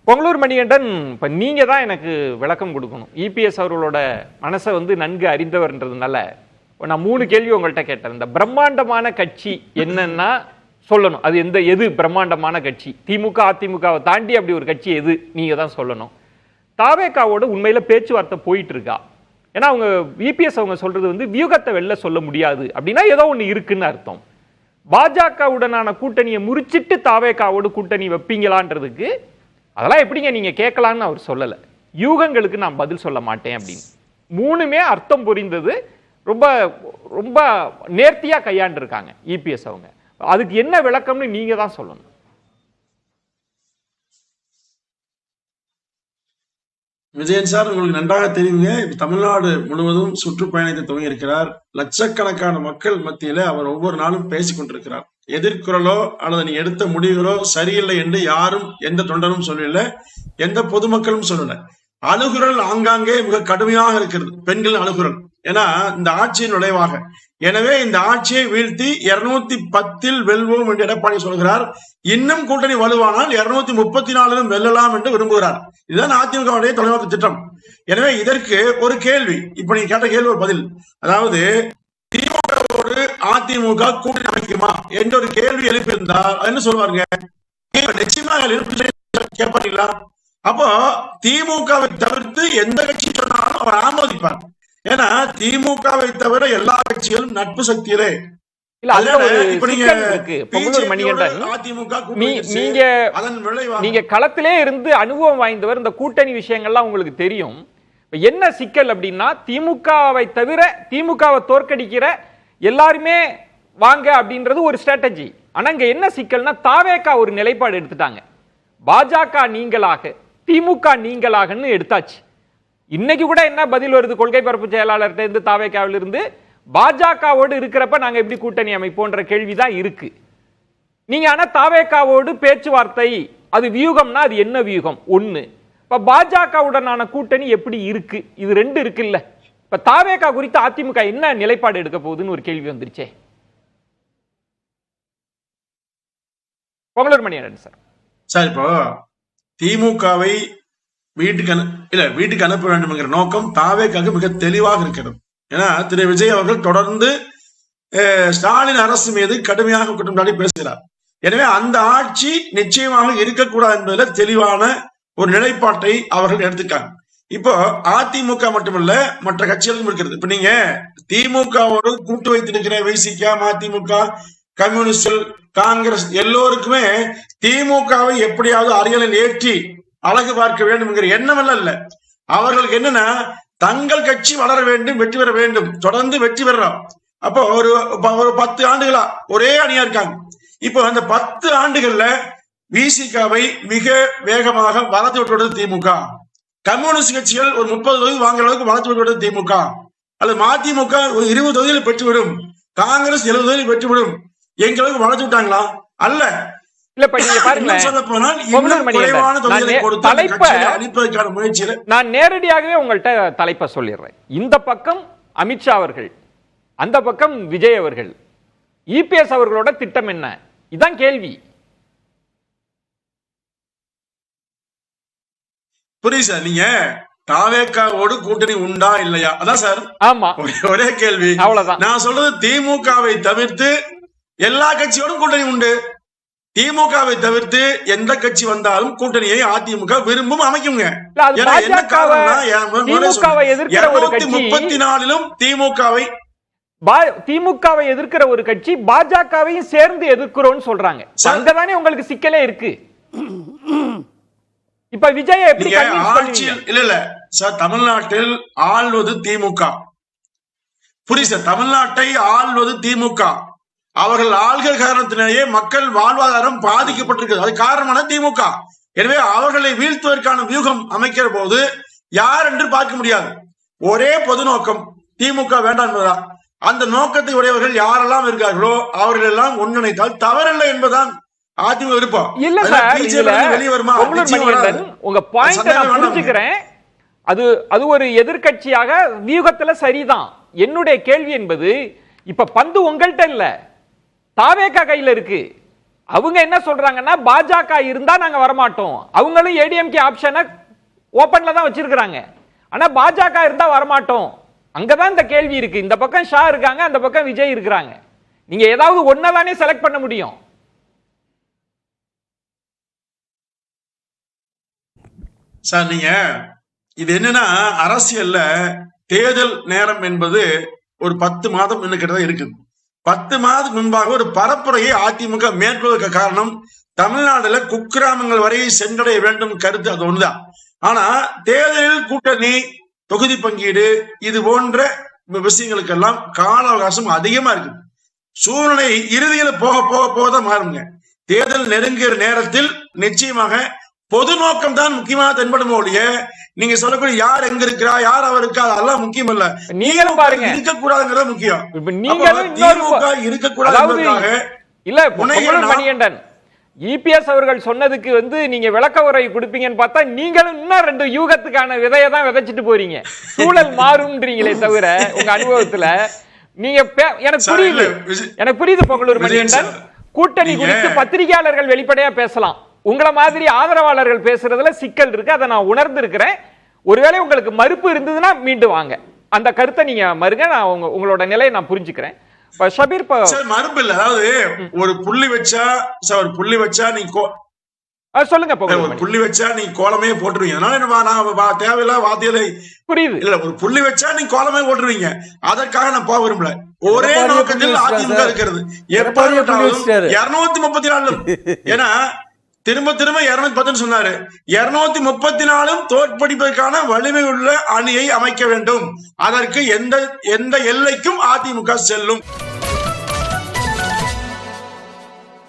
பொங்கலூர் மணிகண்டன், இப்போ நீங்கள் தான் எனக்கு விளக்கம் கொடுக்கணும். இபிஎஸ் அவர்களோட மனசை நன்கு அறிந்தவர்ன்றதுனால நான் 3 கேள்வி உங்கள்கிட்ட கேட்டேன். இந்த பிரம்மாண்டமான கட்சி என்னன்னா சொல்லணும். அது எது பிரம்மாண்டமான கட்சி? திமுக அதிமுகவை தாண்டி அப்படி ஒரு கட்சி எது? நீங்கள் தான் சொல்லணும். தாவேகாவோட உண்மையில் பேச்சுவார்த்தை போயிட்டு இருக்கா? ஏன்னா அவங்க இபிஎஸ் அவங்க சொல்றது வியூகத்தை வெளில சொல்ல முடியாது அப்படின்னா ஏதோ ஒன்று இருக்குன்னு அர்த்தம். பாஜகவுடனான கூட்டணியை முறிச்சிட்டு தாவேகாவோடு கூட்டணி வைப்பீங்களான்றதுக்கு அதெல்லாம் எப்படிங்க நீங்க கேட்கலான்னு அவர் சொல்லல. யூகங்களுக்கு நான் பதில் சொல்ல மாட்டேன் அப்படின்னு 3மே அர்த்தம் புரிந்தது. ரொம்ப ரொம்ப நேர்த்தியா கையாண்டு இருக்காங்க இபிஎஸ் அவங்க. அதுக்கு என்ன விளக்கம்னு நீங்க தான் சொல்லணும். விஜயன் சார், உங்களுக்கு நன்றாக தெரியுங்க. தமிழ்நாடு முழுவதும் சுற்றுப்பயணத்தை துவங்கி இருக்கிறார். லட்சக்கணக்கான மக்கள் மத்தியில அவர் ஒவ்வொரு நாளும் பேசிக் கொண்டிருக்கிறார். எதிர்குறலோ அல்லது நீ எடுத்த முடிவுகளோ சரியில்லை என்று யாரும் எந்த தொண்டரும் சொல்லல, எந்த பொதுமக்களும் சொல்லல. அணுகுரல் ஆங்காங்கே மிக கடுமையாக இருக்கிறது, பெண்கள் அணுகுரல். ஏன்னா இந்த ஆட்சியின் நுழைவாக, எனவே இந்த ஆட்சியை வீழ்த்தி 210 வெல்வோம் என்று எடப்பாடி சொல்கிறார். இன்னும் கூட்டணி வலுவானால் 234 வெல்லலாம் என்று விரும்புகிறார். இதுதான் அதிமுகவுடைய தொலைநோக்கு திட்டம். எனவே இதற்கு ஒரு கேள்வி, இப்ப நீங்க கேட்ட கேள்வி ஒரு பதில். அதாவது திமுகவோடு அதிமுக கூட்டணி அமைக்குமா என்ற ஒரு கேள்வி எழுப்பியிருந்தால் என்ன சொல்வாருங்க? நிச்சயமாக கேட்பாங்களா? அப்போ திமுகவை தவிர்த்து எந்த கட்சி சொன்னாலும் அவர் ஆமோதிப்பார். ஏன்னா திமுகவை தவிர எல்லா கட்சிகளும் நட்பு சக்தியிலே. நீங்க களத்திலே இருந்து அனுபவம் வாய்ந்தவர், இந்த கூட்டணி விஷயங்கள்லாம் உங்களுக்கு தெரியும். என்ன சிக்கல் அப்படின்னா, திமுகவை தவிர திமுகவை தோற்கடிக்கிற எல்லாருமே வாங்க அப்படின்றது ஒரு ஸ்ட்ராட்டஜி. ஆனா இங்க என்ன சிக்கல்னா, தாவேகா ஒரு நிலைப்பாடு எடுத்துட்டாங்க. பாஜக நீங்களாக திமுக நீங்களாகன்னு எடுத்தாச்சு. இன்னைக்கு கூட என்ன பதில் வருது கொள்கை பரப்பு செயலாளர்கிட்ட இருந்து, தாவேகாவில் இருந்து, பாஜகவோடு இருக்கிறப்ப நாங்க எப்படி கூட்டணி அமைப்போன்ற கேள்விதான் இருக்கு. நீங்க ஆனா தாவேகாவோடு பேச்சுவார்த்தை, அது வியூகம்னா அது என்ன வியூகம்? ஒண்ணு. இப்ப பாஜகவுடனான கூட்டணி எப்படி இருக்கு? இது 2 இருக்குல்ல. இப்ப தாவேகா குறித்து அதிமுக என்ன நிலைப்பாடு எடுக்க போகுதுன்னு ஒரு கேள்வி வந்துருச்சே. பொங்கலூர் மணிகண்டன் சார். சார், இப்போ திமுகவை வீட்டுக்கு அனுப்ப வேண்டும் என்கிற நோக்கம் தாவேகாவுக்கு மிக தெளிவாக இருக்கிறது. ஏன்னா திரு விஜய் அவர்கள் தொடர்ந்து ஸ்டாலின் அரசு மீது கடுமையாக குற்றம் சாட்டி பேசுகிறார். எனவே அந்த ஆட்சி நிச்சயமாக இருக்கக்கூடாது என்பதில் தெளிவான ஒரு நிலைப்பாட்டை அவர்கள் எடுத்துக்காங்க. இப்போ அதிமுக மட்டுமல்ல, மற்ற கட்சிகளும் இருக்கிறது. இப்ப நீங்க திமுகவோடு கூட்டு வைத்திருக்கிற விசிக, மதிமுக, கம்யூனிஸ்ட், காங்கிரஸ் எல்லோருக்குமே திமுகவை எப்படியாவது அரியலில் ஏற்றி அழகு பார்க்க வேண்டும் என்கிற எண்ணம் எல்லாம் இல்ல. அவர்களுக்கு என்னன்னா, தங்கள் கட்சி வளர வேண்டும், வெற்றி பெற வேண்டும், தொடர்ந்து வெற்றி பெறலாம். அப்போ ஒரு 10 ஆண்டுகளா ஒரே அணியா இருக்காங்க. இப்போ அந்த 10 ஆண்டுகள்ல விசிகாவை மிக வேகமாக வளர்த்து விட்டுவிட்டது திமுக. கம்யூனிஸ்ட் கட்சிகள் ஒரு 30 தொகுதி வாங்குற அளவுக்கு வளர்த்து விட்டுவிட்டது திமுக. அல்லது மதிமுக ஒரு 20 தொகுதியில் பெற்றுவிடும், காங்கிரஸ் 70 தொகுதியில் பெற்றுவிடும். எங்களுக்கு வளர்த்து விட்டாங்களா? அல்ல. நான் நேரடியாகவே உங்கள்கிட்ட தலைப்பை சொல்லிடுறேன். இந்த பக்கம் அமித்ஷா அவர்கள், அந்த பக்கம் விஜய் அவர்கள், இபிஎஸ் அவர்களோட திட்டம் என்ன? இதான் கேள்வி. புரியுது சார். நீங்க தாவேகாவோடு கூட்டணி உண்டா இல்லையா அதான் சார். ஆமா, ஒரே கேள்வி, அவ்வளவுதான். நான் சொல்றது திமுகவை தவிர்த்து எல்லா கட்சியோடும் கூட்டணி உண்டு. திமுகவை தவிர்த்து எந்த கட்சி வந்தாலும் கூட்டணியை அதிமுக விரும்பும், அமைக்குங்க. என்ன காரணம்னா, 234 திமுகவை எதிர்க்கிற ஒரு கட்சி பாஜகவையும் சேர்ந்து எதிர்க்கிறோம்னு சொல்றாங்க. அங்கதானே உங்களுக்கு சிக்கலே இருக்கு. இப்ப விஜய் எப்படி இல்ல சார், தமிழ்நாட்டில் ஆள்வது திமுக. புரியுது சார், தமிழ்நாட்டை ஆள்வது திமுக. அவர்கள் ஆள்கிற காரணத்திலேயே மக்கள் வாழ்வாதாரம் பாதிக்கப்பட்டிருக்கிறது. அது காரணமான திமுக. எனவே அவர்களை வீழ்த்துவதற்கான வியூகம் அமைக்கிற போது யார் என்று பார்க்க முடியாது. ஒரே பொது நோக்கம், திமுக வேண்டாம் என்பதா. அந்த நோக்கத்தை உடையவர்கள் யாரெல்லாம் இருக்கார்களோ அவர்கள் எல்லாம் ஒன்றிணைத்தால் தவறில்லை என்பதுதான் அதிமுக விருப்பம். இல்ல சார், வெளியே வருமா? உங்க பாயிண்ட் நான் புரிஞ்சுக்கிறேன். அது ஒரு எதிர்கட்சியாக வியூகத்துல சரிதான். என்னுடைய கேள்வி என்பது, இப்ப பந்து உங்கள்கிட்ட இல்ல, தாவேகா கையில இருக்கு. அவங்க என்ன சொல்றாங்கன்னா பாஜக இருந்தா நாங்க வரமாட்டோம். அவங்களும் ஏடிஎம்கே ஆப்ஷனை ஓபன்ல தான் வச்சிருக்காங்க. ஆனா பாஜக இருந்தா வரமாட்டோம். அங்கதான் இந்த கேள்வி இருக்கு. இந்த பக்கம் ஷா இருக்காங்க, அந்த பக்கம் விஜய் இருக்கிறாங்க. நீங்க ஏதாவது ஒன்னதானே செலக்ட் பண்ண முடியும். சார் நீங்க இது என்னன்னா அரசியல்ல தேர்தல் நேரம் என்பது ஒரு 10 மாதம் கிட்ட இருக்குது. 10 மாதம் முன்பாக ஒரு பரப்புரையை அதிமுக மேற்கொள்வதற்கு காரணம் தமிழ்நாடுல குக்கிராமங்கள் வரை சென்றடைய வேண்டும் கருத்து அது ஒண்ணுதான். ஆனா தேர்தலில் கூட்டணி, தொகுதி பங்கீடு இது போன்ற விஷயங்களுக்கெல்லாம் கால அவகாசம் அதிகமா இருக்கு. சூழ்நிலை இறுதியில போக போக போகதான் மாறுங்க. தேர்தல் நெருங்கிற நேரத்தில் நிச்சயமாக பொது நோக்கம் தான் முக்கியமாக தென்படும் ஒழிய நீங்க சொல்லக்கூடிய யார் எங்க இருக்கிறா, யார் அவர் இருக்கா, அதெல்லாம் முக்கியம் இல்ல. நீங்களும் பாருங்க, இருக்கக்கூடாதுங்கிறத முக்கியம். இருக்கக்கூடாது இல்ல. மணிகண்டன் இபிஎஸ் அவர்கள் சொன்னதுக்கு நீங்க விளக்க உரை கொடுப்பீங்கன்னு பார்த்தா நீங்களும் இன்னும் 2 யூகத்துக்கான விதையை தான் விதைச்சிட்டு போறீங்க. சூழல் மாறும்ன்றீங்களே தவிர உங்க அனுபவத்துல நீங்க எனக்கு புரியுது பொங்கலூர் மணிகண்டன். கூட்டணி குறித்து பத்திரிகையாளர்கள் வெளிப்படையா பேசலாம். உங்களை மாதிரி ஆதரவாளர்கள் பேசுறதுல சிக்கல் இருக்கு. அதை நான் உணர்ந்து இருக்கிறேன். ஒருவேளை உங்களுக்கு மறுப்பு இருந்ததுன்னா மீண்டும் வாங்க, அந்த கருத்தை நீங்க மறுங்க. நான் உங்களோட நிலையை நான் புரிஞ்சுக்கிறேன். ஷபீர் மறுப்பு இல்ல. அதாவது ஒரு புள்ளி வச்சா நீ சொல்லுங்க. புள்ளி வச்சா நீ கோலமே போட்டுருவீங்க. அதனால தேவையில்ல வாத்தியலை புரியுது இல்ல. ஒரு புள்ளி வச்சா நீ கோலமே போட்டுருவீங்க. அதற்காக நான் போக விரும்பல. ஒரே நோக்கத்தில் அதிமுக இருக்கிறது. எப்ப 234 ஏன்னா திரும்ப 210 சொன்னாரு. 234 தோற்கடிப்பதற்கான வலிமை உள்ள அணியை அமைக்க வேண்டும். அதற்கு எந்த எல்லைக்கும் அதிமுக செல்லும்.